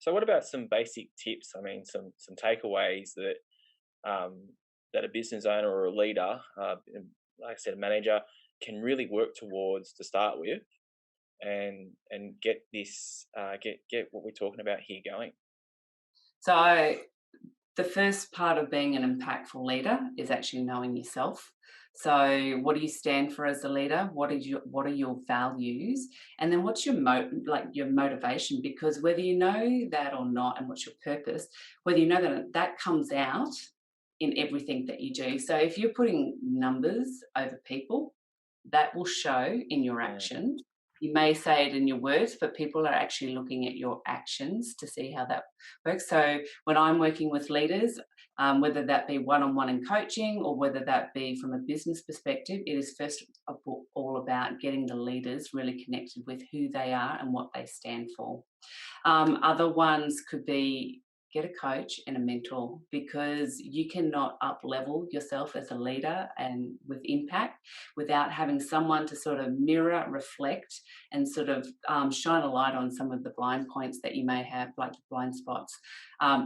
So what about some basic tips? I mean, some takeaways that um, that a business owner or a leader, like I said, a manager, can really work towards to start with, and get this get what we're talking about here going. So the first part of being an impactful leader is actually knowing yourself. So what do you stand for as a leader? What are your values? And then what's your your motivation? Because whether you know that or not, and what's your purpose, whether you know that, that comes out in everything that you do. So if you're putting numbers over people, that will show in your Mm, action. You may say it in your words, but people are actually looking at your actions to see how that works. So when I'm working with leaders, whether that be one-on-one in coaching or whether that be from a business perspective, it is first of all about getting the leaders really connected with who they are and what they stand for. Other ones could be get a coach and a mentor, because you cannot up level yourself as a leader and with impact without having someone to sort of mirror, reflect, and sort of shine a light on some of the blind points that you may have, like the blind spots.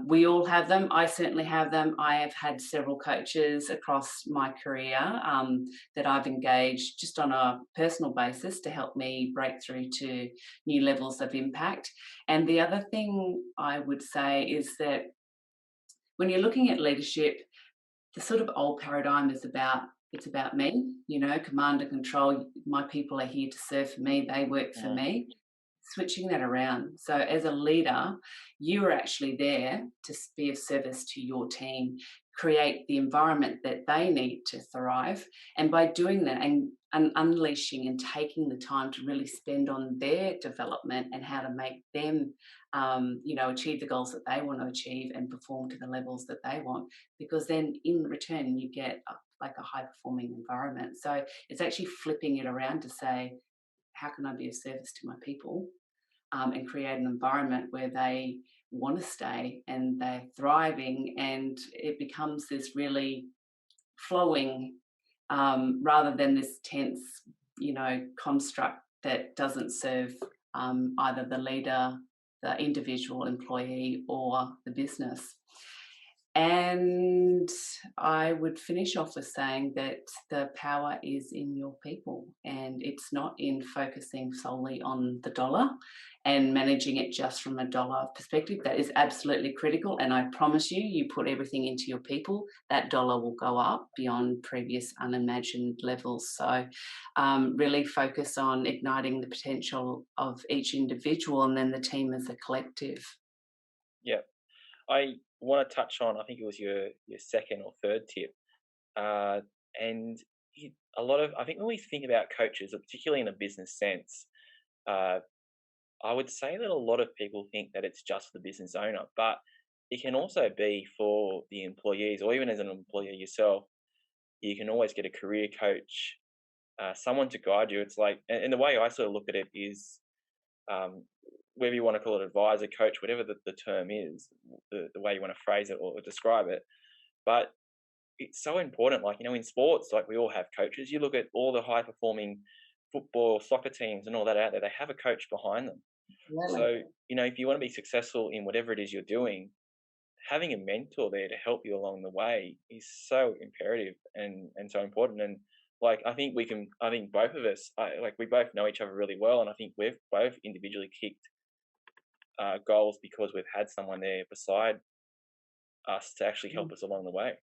We all have them. I certainly have them. I have had several coaches across my career that I've engaged just on a personal basis to help me break through to new levels of impact. And the other thing I would say is that when you're looking at leadership, the sort of old paradigm is about it's about me, command and control. My people are here to serve for me, they work for mm, me. Switching that around. So, as a leader, you are actually there to be of service to your team, create the environment that they need to thrive. And by doing that and unleashing and taking the time to really spend on their development and how to make them, achieve the goals that they want to achieve and perform to the levels that they want, because then in return, you get like a high performing environment. So, it's actually flipping it around to say, how can I be of service to my people, and create an environment where they want to stay and they're thriving, and it becomes this really flowing, rather than this tense, construct that doesn't serve either the leader, the individual employee, or the business. And I would finish off with saying that the power is in your people, and it's not in focusing solely on the dollar and managing it just from a dollar perspective. That is absolutely critical. And I promise you, you put everything into your people, that dollar will go up beyond previous unimagined levels. So, really focus on igniting the potential of each individual and then the team as a collective. yeah, I want to touch on. I think it was your second or third tip, uh, and a lot of, I think when we think about coaches, or particularly in a business sense, uh, I would say that a lot of people think that it's just the business owner, but it can also be for the employees, or even as an employee yourself. You can always get a career coach, someone to guide you. It's like, and the way I sort of look at it is, um, whether you want to call it advisor, coach, whatever the term is, the way you want to phrase it or describe it. But it's so important. Like, in sports, like we all have coaches. You look at all the high performing football, soccer teams and all that out there, they have a coach behind them. Really. So, if you want to be successful in whatever it is you're doing, having a mentor there to help you along the way is so imperative and so important. And like, I think both of us, like, we both know each other really well. And I think we've both individually kicked goals because we've had someone there beside us to actually help us along the way.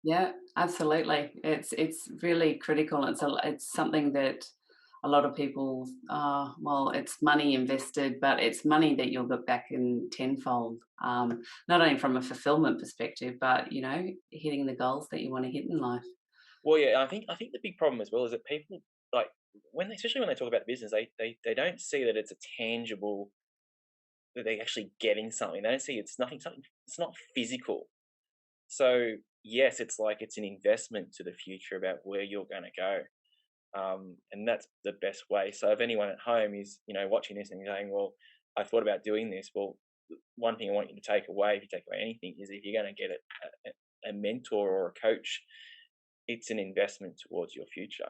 Yeah, absolutely. It's really critical. It's something that a lot of people, well, it's money invested, but it's money that you'll get back in tenfold. Not only from a fulfillment perspective, but hitting the goals that you want to hit in life. Well, yeah, I think the big problem as well is that people, like, especially when they talk about business, they don't see that it's a tangible, that they're actually getting something. They don't see it's nothing something. It's not physical. So yes, it's like it's an investment to the future about where you're going to go. And that's the best way. So if anyone at home is, watching this and going, well, I thought about doing this. Well, one thing I want you to take away, if you take away anything, is if you're going to get a mentor or a coach, it's an investment towards your future.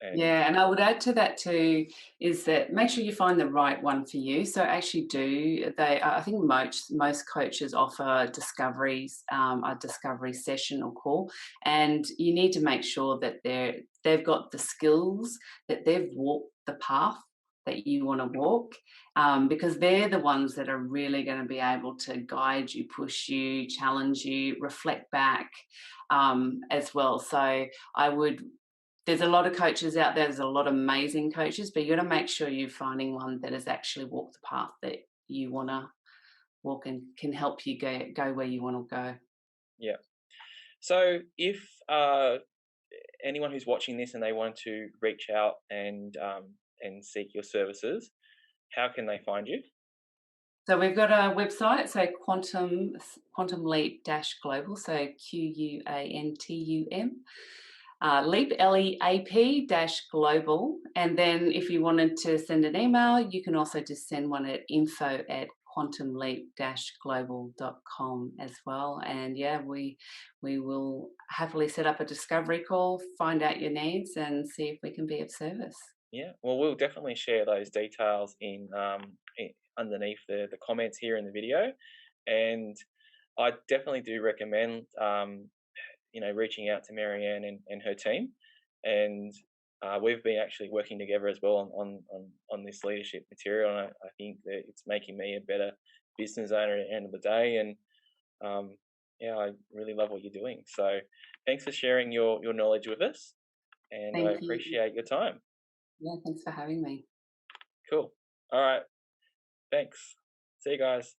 And Yeah, and I would add to that too is that make sure you find the right one for you. So actually do they I think most coaches offer discoveries, a discovery session or call, and you need to make sure that they've got the skills, that they've walked the path that you want to walk, because they're the ones that are really going to be able to guide you, push you, challenge you, reflect back, as well. So I would there's a lot of coaches out there. There's a lot of amazing coaches, but you got to make sure you're finding one that has actually walked the path that you want to walk and can help you go where you want to go. yeah. So if anyone who's watching this and they want to reach out and seek your services, how can they find you? So we've got a website, so Quantum Leap Dash Global, so QUANTUM. Leap, LEAP dash global. And then if you wanted to send an email, you can also just send one at info@quantumleap-global.com as well. And yeah, we will happily set up a discovery call, find out your needs, and see if we can be of service. Yeah, well, we'll definitely share those details underneath the comments here in the video, and I definitely do recommend reaching out to Marianne and her team, and we've been actually working together as well on this leadership material, and I think that it's making me a better business owner at the end of the day, and yeah, I really love what you're doing. So thanks for sharing your knowledge with us, and I Thank you. appreciate your time. Yeah, thanks for having me. Cool. All right. Thanks. See you guys.